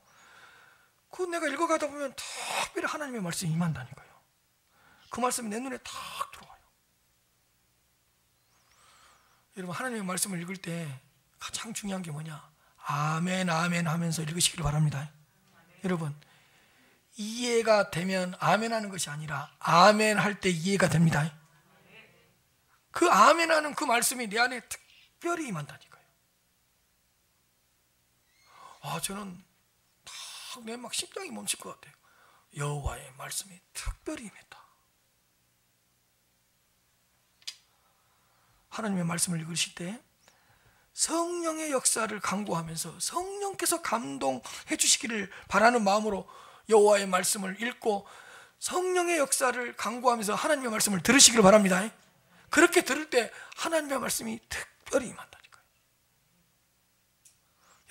그 내가 읽어가다 보면 특별히 하나님의 말씀이 임한다니까요. 그 말씀이 내 눈에 탁 들어와요. 여러분, 하나님의 말씀을 읽을 때 가장 중요한 게 뭐냐? 아멘 아멘 하면서 읽으시기를 바랍니다. 여러분, 이해가 되면 아멘 하는 것이 아니라 아멘 할 때 이해가 됩니다. 그 아멘 하는 그 말씀이 내 안에 특별히 임한다니까요. 저는 내 막 심장이 멈출 것 같아요. 여호와의 말씀이 특별히 임했다. 하나님의 말씀을 읽으실 때 성령의 역사를 간구하면서 성령께서 감동해 주시기를 바라는 마음으로 여호와의 말씀을 읽고 성령의 역사를 간구하면서 하나님의 말씀을 들으시기를 바랍니다. 그렇게 들을 때 하나님의 말씀이 특별히 임한다니까요.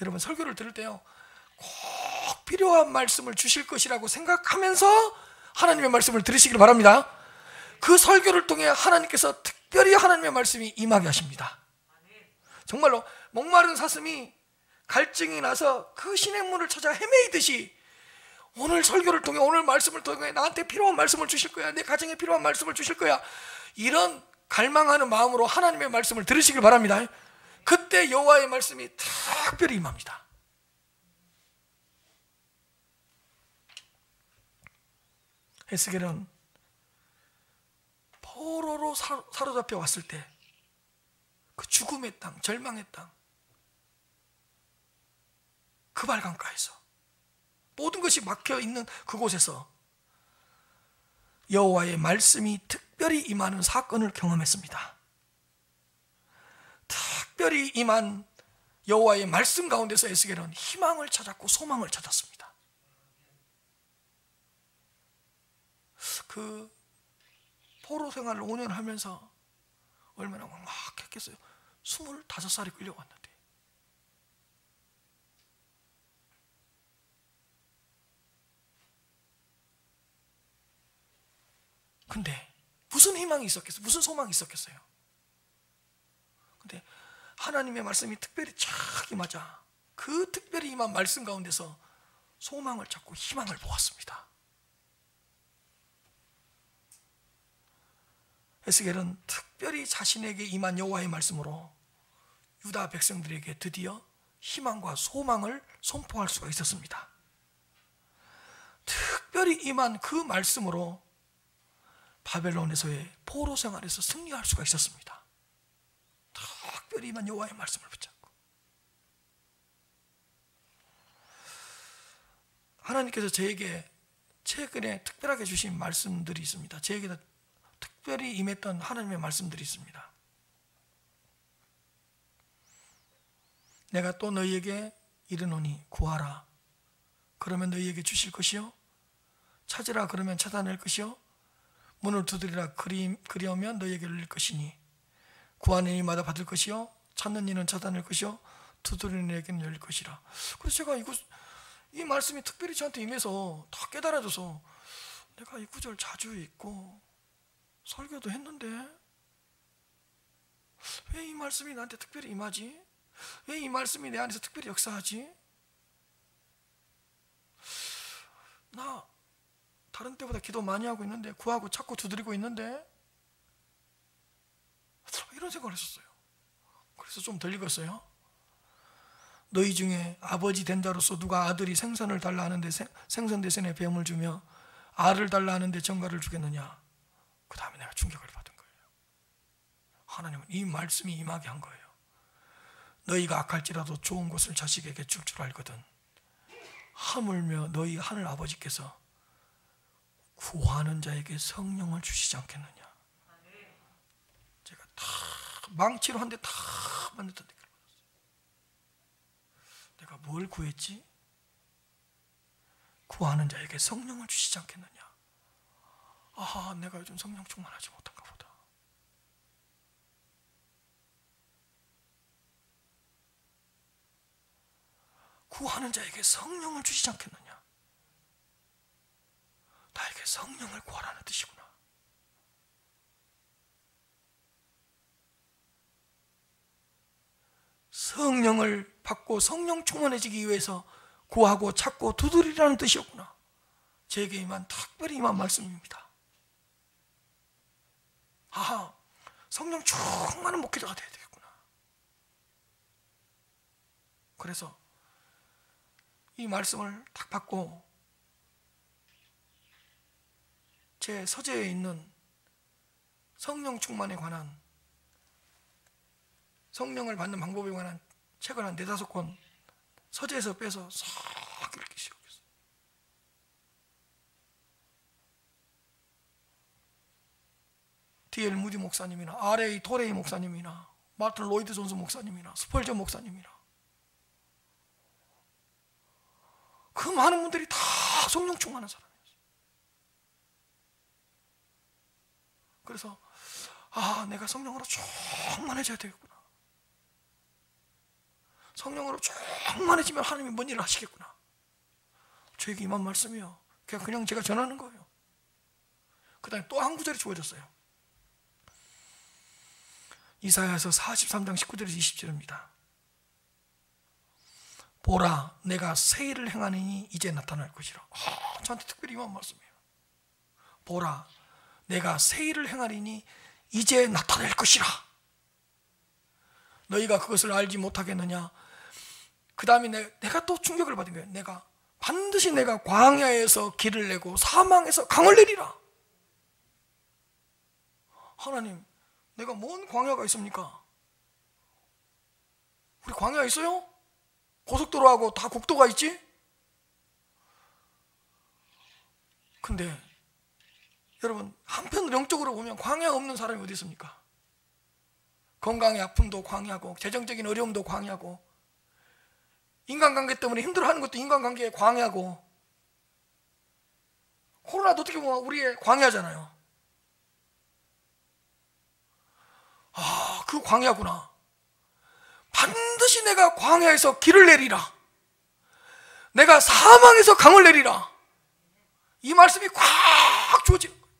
여러분, 설교를 들을 때요, 꼭 필요한 말씀을 주실 것이라고 생각하면서 하나님의 말씀을 들으시기를 바랍니다. 그 설교를 통해 하나님께서 특별히 하나님의 말씀이 임하게 하십니다. 정말로 목마른 사슴이 갈증이 나서 그 시냇물을 찾아 헤매이듯이 오늘 설교를 통해, 오늘 말씀을 통해 나한테 필요한 말씀을 주실 거야, 내 가정에 필요한 말씀을 주실 거야, 이런 갈망하는 마음으로 하나님의 말씀을 들으시길 바랍니다. 그때 여호와의 말씀이 특별히 임합니다. 에스겔은 포로로 사로잡혀 왔을 때 그 죽음의 땅, 절망의 땅, 그 발강가에서 모든 것이 막혀 있는 그곳에서 여호와의 말씀이 특별히 임하는 사건을 경험했습니다. 특별히 임한 여호와의 말씀 가운데서 에스겔은 희망을 찾았고 소망을 찾았습니다. 그 포로 생활을 5년 하면서 얼마나 막막했겠어요. 25살이 끌려왔는데, 근데 무슨 희망이 있었겠어요? 무슨 소망이 있었겠어요? 근데 하나님의 말씀이 특별히 착 임하자 그 특별히 임한 말씀 가운데서 소망을 찾고 희망을 보았습니다. 에스겔은 특별히 자신에게 임한 여호와의 말씀으로 유다 백성들에게 드디어 희망과 소망을 선포할 수가 있었습니다. 특별히 임한 그 말씀으로 바벨론에서의 포로 생활에서 승리할 수가 있었습니다. 특별히 임한 여호와의 말씀을 붙잡고, 하나님께서 저에게 최근에 특별하게 주신 말씀들이 있습니다. 저에게 특별히 임했던 하나님의 말씀들이 있습니다. 내가 또 너희에게 이르노니 구하라 그러면 너희에게 주실 것이요, 찾으라 그러면 찾아낼 것이요, 문을 두드리라 그리하면 너희에게 열릴 것이니 구하는 이마다 받을 것이요, 찾는 이는 찾아낼 것이요, 두드리는 이에게는 열릴 것이라. 그래서 제가 이 말씀이 특별히 저한테 임해서 다 깨달아져서 내가 이 구절 자주 읽고 설교도 했는데 왜 이 말씀이 나한테 특별히 임하지? 왜 이 말씀이 내 안에서 특별히 역사하지? 나 다른 때보다 기도 많이 하고 있는데, 구하고 찾고 두드리고 있는데, 이런 생각을 했었어요. 그래서 좀 덜 읽었어요. 너희 중에 아버지 된 자로서 누가 아들이 생선을 달라 하는데 생선 대신에 뱀을 주며 알을 달라 하는데 정갈을 주겠느냐? 그 다음에 내가 충격을 받은 거예요. 하나님은 이 말씀이 임하게 한 거예요. 너희가 악할지라도 좋은 것을 자식에게 줄 줄 알거든 하물며 너희 하늘 아버지께서 구하는 자에게 성령을 주시지 않겠느냐. 제가 다 망치로 한 대 다 맞는다는 느낌을 받았어요. 내가 뭘 구했지? 구하는 자에게 성령을 주시지 않겠느냐. 아, 내가 요즘 성령 충만하지 못한가 보다. 구하는 자에게 성령을 주시지 않겠느냐. 나에게 성령을 구하라는 뜻이구나. 성령을 받고 성령 충만해지기 위해서 구하고 찾고 두드리라는 뜻이었구나. 제게 임한 특별히 임한 말씀입니다. 아하, 성령 충만한 목회자가 되어야 되겠구나. 그래서 이 말씀을 딱 받고 제 서재에 있는 성령 충만에 관한, 성령을 받는 방법에 관한 책을 한 4-5권 서재에서 빼서 싹 읽기 시작했어요. D.L. 무디 목사님이나 R.A. 토레이 목사님이나 마르틴 로이드 존스 목사님이나 스펄전 목사님이나 그 많은 분들이 다 성령 충만한 사람이었어요. 그래서 내가 성령으로 충만해져야 되겠구나. 성령으로 충만해지면 하나님이 뭔 일을 하시겠구나. 저에게 임한 말씀이요. 그냥 제가 전하는 거예요. 그 다음에 또 한 구절이 주어졌어요. 이사야서 43장 19절에서 20절입니다. 보라, 내가 새 일을 행하느니 이제 나타날 것이라. 저한테 특별히 이만 말씀이에요. 보라, 내가 새 일을 행하리니 이제 나타날 것이라. 너희가 그것을 알지 못하겠느냐? 그 다음에 내가 또 충격을 받은 거예요. 반드시 내가 광야에서 길을 내고 사망에서 강을 내리라. 하나님, 내가 뭔 광야가 있습니까? 우리 광야 있어요? 고속도로하고 다 국도가 있지? 근데 여러분, 한편 영적으로 보면 광야 없는 사람이 어디 있습니까? 건강의 아픔도 광야고, 재정적인 어려움도 광야고, 인간관계 때문에 힘들어하는 것도 인간관계의 광야고, 코로나도 어떻게 보면 우리의 광야잖아요. 그 광야구나. 반드시 내가 광야에서 길을 내리라. 내가 사망에서 강을 내리라. 이 말씀이 꽉 주어지는 거예요.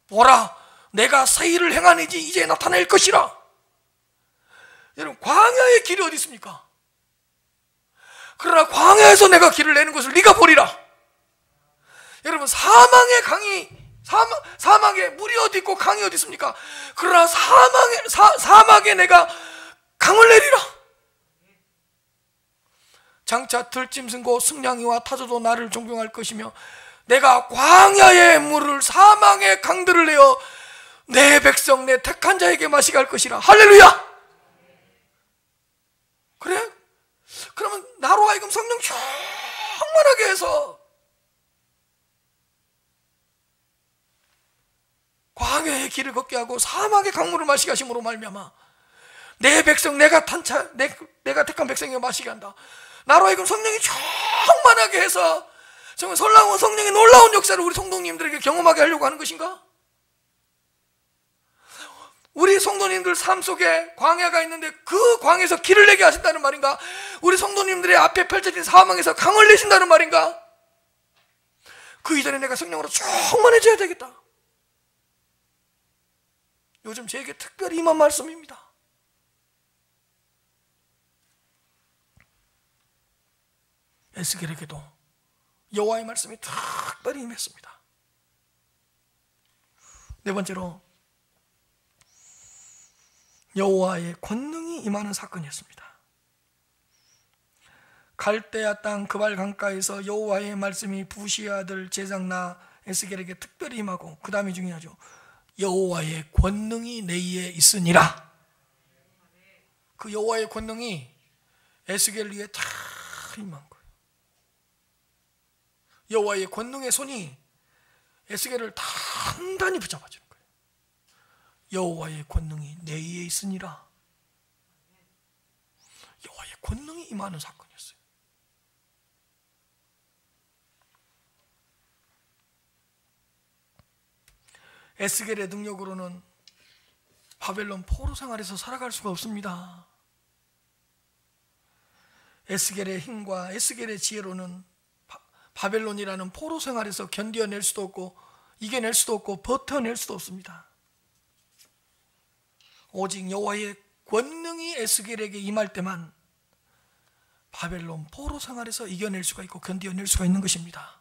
보라, 내가 새 일을 행하니지 이제 나타낼 것이라. 여러분, 광야의 길이 어디 있습니까? 그러나 광야에서 내가 길을 내는 것을 네가 보리라. 여러분, 사망의 강이, 사막에 물이 어디 있고 강이 어디 있습니까? 그러나 사막에 내가 강을 내리라. 장차 들짐승고 승냥이와 타조도 나를 존경할 것이며 내가 광야의 물을, 사망의 강들을 내어 내 백성, 내 택한 자에게 마시게 할 것이라. 할렐루야. 그래? 그러면 나로 하여금 성령 충만하게 해서 광야의 길을 걷게 하고 사막의 강물을 마시게 하심으로 말미암아 내 백성, 내가 택한 백성에게 마시게 한다. 나로 하여금 성령이 충만하게 해서 정말 설라운 성령의 놀라운 역사를 우리 성도님들에게 경험하게 하려고 하는 것인가? 우리 성도님들 삶 속에 광야가 있는데 그 광야에서 길을 내게 하신다는 말인가? 우리 성도님들의 앞에 펼쳐진 사망에서 강을 내신다는 말인가? 그 이전에 내가 성령으로 충만해져야 되겠다. 요즘 제게 특별히 임한 말씀입니다. 에스겔에게도 여호와의 말씀이 특별히 임했습니다. 네 번째로 여호와의 권능이 임하는 사건이었습니다. 갈대아 땅 그발 강가에서 여호와의 말씀이 부시의 아들 제작나 에스겔에게 특별히 임하고, 그 다음이 중요하죠. 여호와의 권능이 내 위에 있으니라. 그 여호와의 권능이 에스겔 위에 다 임한 거예요. 여호와의 권능의 손이 에스겔을 단단히 붙잡아주는 거예요. 여호와의 권능이 내 위에 있으니라. 여호와의 권능이 임하는 사건이었어요. 에스겔의 능력으로는 바벨론 포로 생활에서 살아갈 수가 없습니다. 에스겔의 힘과 에스겔의 지혜로는 바벨론이라는 포로 생활에서 견뎌낼 수도 없고 이겨낼 수도 없고 버텨낼 수도 없습니다. 오직 여호와의 권능이 에스겔에게 임할 때만 바벨론 포로 생활에서 이겨낼 수가 있고 견뎌낼 수가 있는 것입니다.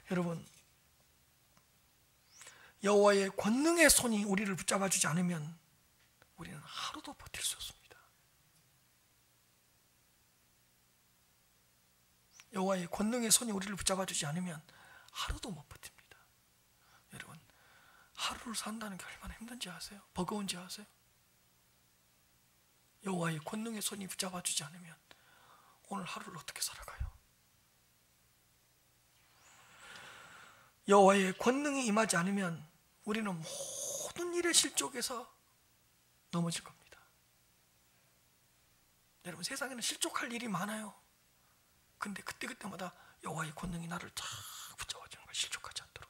여러분, 여호와의 권능의 손이 우리를 붙잡아 주지 않으면 우리는 하루도 버틸 수 없습니다. 여호와의 권능의 손이 우리를 붙잡아 주지 않으면 하루도 못 버팁니다. 여러분, 하루를 산다는 게 얼마나 힘든지 아세요? 버거운지 아세요? 여호와의 권능의 손이 붙잡아 주지 않으면 오늘 하루를 어떻게 살아가요? 여호와의 권능이 임하지 않으면 우리는 모든 일의 실족에서 넘어질 겁니다. 여러분, 세상에는 실족할 일이 많아요. 근데 그때마다 여호와의 권능이 나를 쫙 붙잡아주는 거예요. 실족하지 않도록.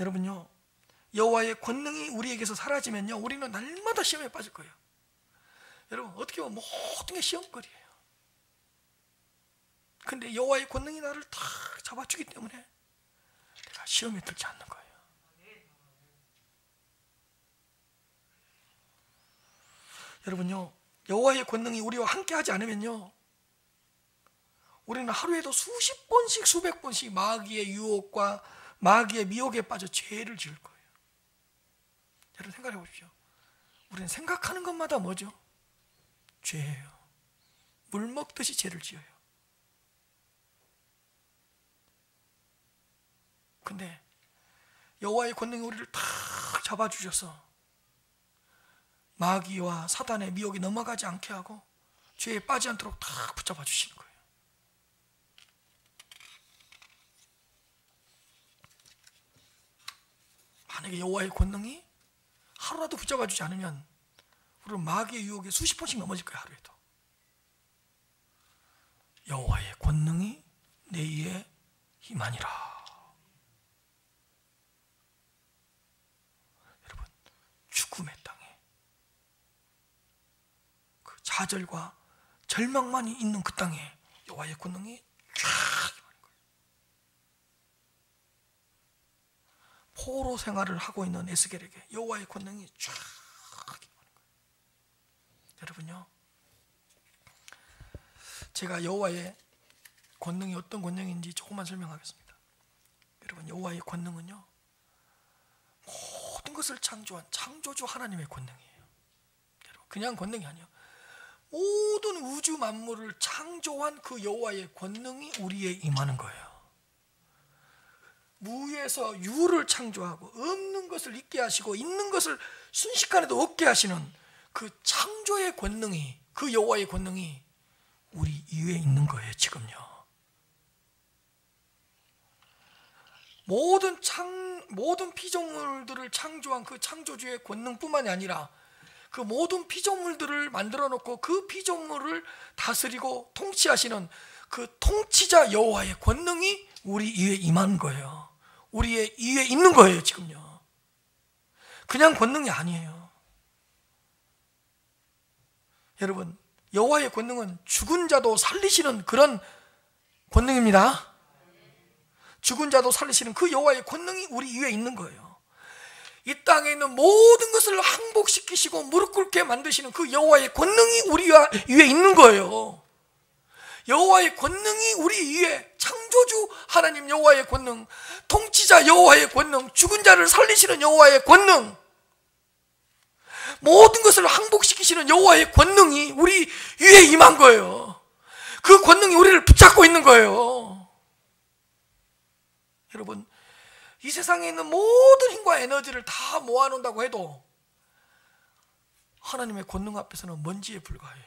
여러분요, 여호와의 권능이 우리에게서 사라지면요, 우리는 날마다 시험에 빠질 거예요. 여러분, 어떻게 보면 모든 게 시험거리예요. 근데 여호와의 권능이 나를 다 잡아주기 때문에 내가 시험에 들지 않는 거예요. 여러분요, 여호와의 권능이 우리와 함께하지 않으면요, 우리는 하루에도 수십 번씩 수백 번씩 마귀의 유혹과 마귀의 미혹에 빠져 죄를 지을 거예요. 여러분 생각해 보십시오. 우리는 생각하는 것마다 뭐죠? 죄예요. 물 먹듯이 죄를 지어요. 근데 여호와의 권능이 우리를 탁 잡아주셔서 마귀와 사단의 미혹이 넘어가지 않게 하고 죄에 빠지지 않도록 탁 붙잡아 주시는 거예요. 만약에 여호와의 권능이 하루라도 붙잡아 주지 않으면 우리는 마귀의 유혹에 수십 번씩 넘어질 거예요. 하루에도. 여호와의 권능이 내 위에 임하니라. 여러분, 죽음의 땅에 그 좌절과 절망만이 있는 그 땅에 여호와의 권능이 쫙 임하는 거예요. 포로 생활을 하고 있는 에스겔에게 여호와의 권능이 쫙 임하는 거예요. 여러분요, 제가 여호와의 권능이 어떤 권능인지 조금만 설명하겠습니다. 여러분, 여호와의 권능은요, 모든 것을 창조한 창조주 하나님의 권능이에요. 여러분, 그냥 권능이 아니에요. 모든 우주 만물을 창조한 그 여호와의 권능이 우리에 임하는 거예요. 무에서 유를 창조하고 없는 것을 있게 하시고 있는 것을 순식간에도 없게 하시는 그 창조의 권능이, 그 여호와의 권능이 우리 위에 있는 거예요. 지금요. 모든 피조물들을 창조한 그 창조주의 권능뿐만이 아니라 그 모든 피조물들을 만들어 놓고 그 피조물을 다스리고 통치하시는 그 통치자 여호와의 권능이 우리 위에 임한 거예요. 우리 위에 있는 거예요. 지금요. 그냥 권능이 아니에요. 여러분, 여호와의 권능은 죽은 자도 살리시는 그런 권능입니다. 죽은 자도 살리시는 그 여호와의 권능이 우리 위에 있는 거예요. 이 땅에 있는 모든 것을 항복시키시고 무릎 꿇게 만드시는 그 여호와의 권능이 우리 위에 있는 거예요. 여호와의 권능이 우리 위에, 창조주 하나님 여호와의 권능, 통치자 여호와의 권능, 죽은 자를 살리시는 여호와의 권능, 모든 것을 항복시키시는 여호와의 권능이 우리 위에 임한 거예요. 그 권능이 우리를 붙잡고 있는 거예요. 여러분, 이 세상에 있는 모든 힘과 에너지를 다 모아놓는다고 해도 하나님의 권능 앞에서는 먼지에 불과해요.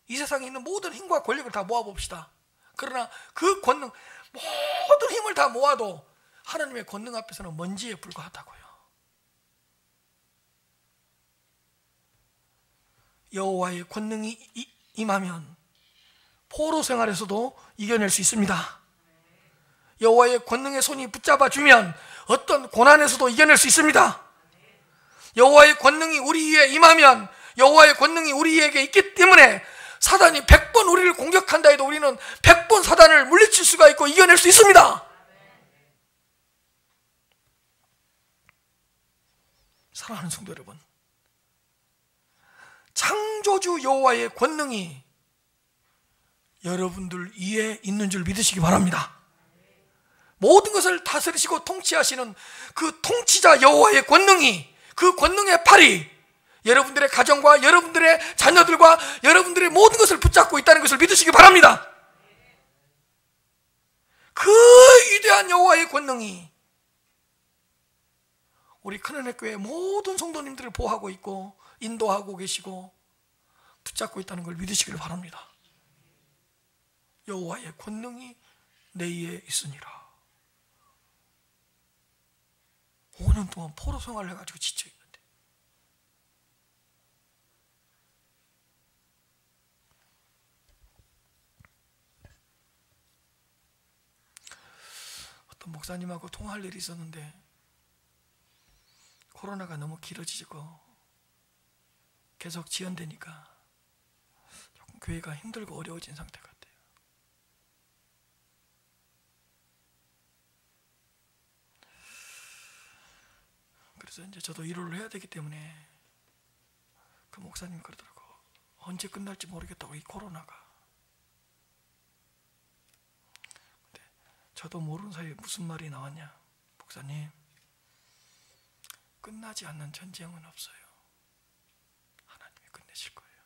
이 세상에 있는 모든 힘과 권력을 다 모아봅시다. 그러나 그 권능, 모든 힘을 다 모아도 하나님의 권능 앞에서는 먼지에 불과하다고요. 여호와의 권능이 임하면 포로 생활에서도 이겨낼 수 있습니다. 여호와의 권능의 손이 붙잡아 주면 어떤 고난에서도 이겨낼 수 있습니다. 여호와의 권능이 우리 위에 임하면, 여호와의 권능이 우리에게 있기 때문에 사단이 100번 우리를 공격한다 해도 우리는 100번 사단을 물리칠 수가 있고 이겨낼 수 있습니다. 사랑하는 성도 여러분, 창조주 여호와의 권능이 여러분들 위에 있는 줄 믿으시기 바랍니다. 모든 것을 다스리시고 통치하시는 그 통치자 여호와의 권능이, 그 권능의 팔이 여러분들의 가정과 여러분들의 자녀들과 여러분들의 모든 것을 붙잡고 있다는 것을 믿으시기 바랍니다. 그 위대한 여호와의 권능이 우리 큰은혜교회 모든 성도님들을 보호하고 있고 인도하고 계시고 붙잡고 있다는 걸 믿으시길 바랍니다. 여호와의 권능이 내 위에 있으니라. 5년 동안 포로 생활을 해가지고 지쳐있는데 어떤 목사님하고 통화할 일이 있었는데 코로나가 너무 길어지고 계속 지연되니까 조금 교회가 힘들고 어려워진 상태 같아요. 그래서 이제 저도 일을 해야 되기 때문에 그 목사님이 그러더라고. 언제 끝날지 모르겠다고, 이 코로나가. 근데 저도 모르는 사이에 무슨 말이 나왔냐. 목사님, 끝나지 않는 전쟁은 없어요. 하나님이 끝내실 거예요.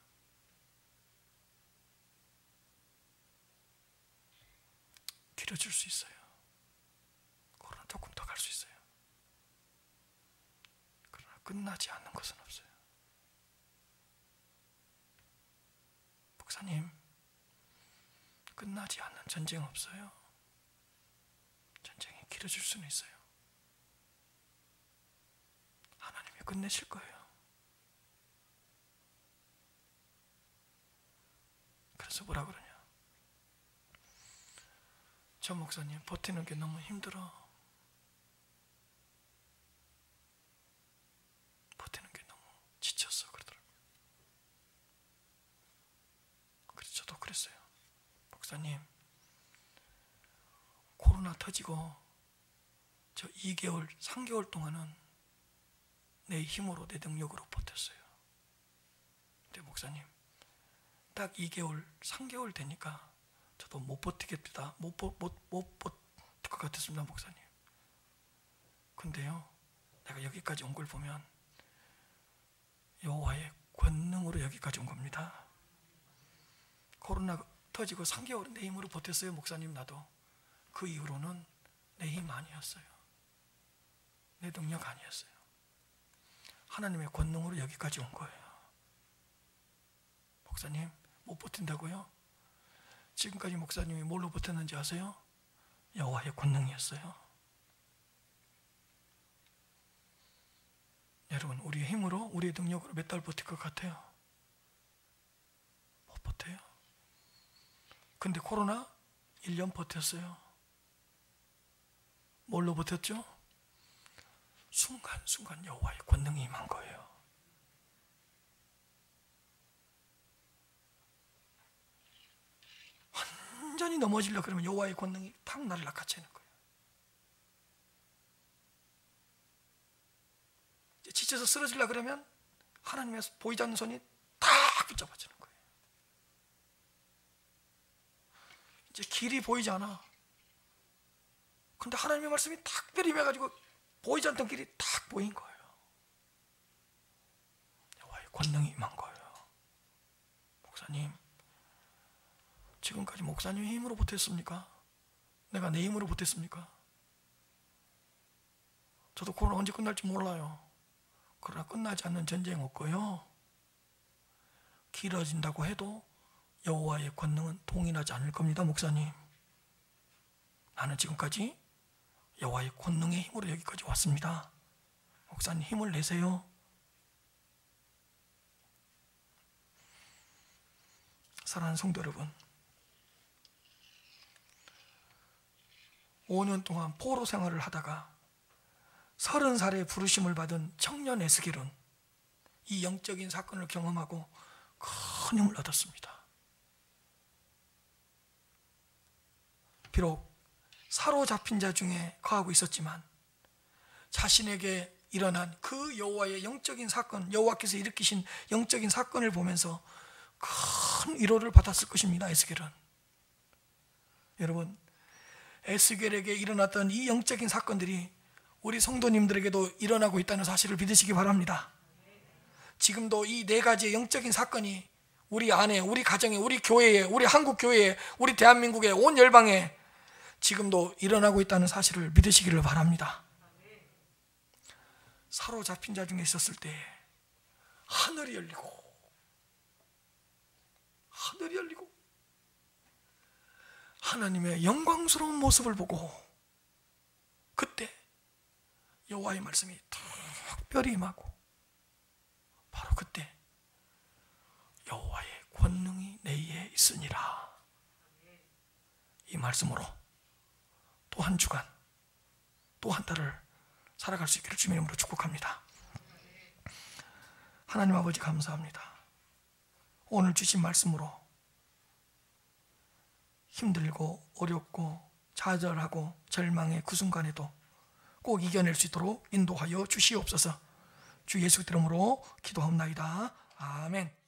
길어질 수 있어요. 코로나 조금 더 갈 수 있어요. 그러나 끝나지 않는 것은 없어요. 목사님, 끝나지 않는 전쟁 없어요. 전쟁이 길어질 수는 있어요. 하나님이 끝내실 거예요. 그래서 뭐라 그러냐. 저 목사님, 버티는 게 너무 힘들어. 버티는 게 너무 지쳤어. 그러더라고요. 그래서 저도 그랬어요. 목사님, 코로나 터지고 저 2개월, 3개월 동안은 내 힘으로, 내 능력으로 버텼어요. 근데 목사님, 딱 2개월, 3개월 되니까 저도 못 버티겠다. 못 버틸 것 같았습니다, 목사님. 근데요, 내가 여기까지 온 걸 보면 여호와의 권능으로 여기까지 온 겁니다. 코로나 터지고 3개월은 내 힘으로 버텼어요, 목사님. 나도 그 이후로는 내 힘 아니었어요. 내 능력 아니었어요. 하나님의 권능으로 여기까지 온 거예요. 목사님, 못 버틴다고요? 지금까지 목사님이 뭘로 버텼는지 아세요? 여호와의 권능이었어요. 여러분, 우리의 힘으로, 우리의 능력으로 몇 달 버틸 것 같아요? 못 버텨요. 근데 코로나 1년 버텼어요. 뭘로 버텼죠? 순간순간 여호와의 권능이 임한 거예요. 완전히 넘어지려고 그러면 여호와의 권능이 탁 나를 낚아채는 거예요. 이제 지쳐서 쓰러지려고 그러면 하나님의 보이지 않는 손이 탁 붙잡아주는 거예요. 이제 길이 보이지 않아. 근데 하나님의 말씀이 탁 임해가지고 보이지 않던 길이 탁 보인 거예요. 여호와의 권능이 임한 거예요. 목사님, 지금까지 목사님의 힘으로 버텼습니까? 내가 내 힘으로 버텼습니까? 저도 코로나 언제 끝날지 몰라요. 그러나 끝나지 않는 전쟁 없고요. 길어진다고 해도 여호와의 권능은 동일하지 않을 겁니다, 목사님. 나는 지금까지 여호와의 권능의 힘으로 여기까지 왔습니다. 목사님, 힘을 내세요. 사랑하는 성도 여러분, 5년 동안 포로 생활을 하다가 30살에 부르심을 받은 청년 에스겔은 이 영적인 사건을 경험하고 큰 힘을 얻었습니다. 비록 사로잡힌 자 중에 거하고 있었지만 자신에게 일어난 그 여호와의 영적인 사건, 여호와께서 일으키신 영적인 사건을 보면서 큰 위로를 받았을 것입니다. 에스겔은. 여러분, 에스겔에게 일어났던 이 영적인 사건들이 우리 성도님들에게도 일어나고 있다는 사실을 믿으시기 바랍니다. 지금도 이 4가지의 영적인 사건이 우리 안에, 우리 가정에, 우리 교회에, 우리 한국 교회에, 우리 대한민국의 온 열방에 지금도 일어나고 있다는 사실을 믿으시기를 바랍니다. 사로잡힌 자 중에 있었을 때 하늘이 열리고 하나님의 영광스러운 모습을 보고 그때 여호와의 말씀이 특별히 임하고 바로 그때 여호와의 권능이 내게 있으니라. 이 말씀으로 또 한 주간, 또 한 달을 살아갈 수 있기를 주님의 이름으로 축복합니다. 하나님 아버지, 감사합니다. 오늘 주신 말씀으로 힘들고 어렵고 좌절하고 절망의 그 순간에도 꼭 이겨낼 수 있도록 인도하여 주시옵소서. 주 예수 이름으로 기도하옵나이다. 아멘.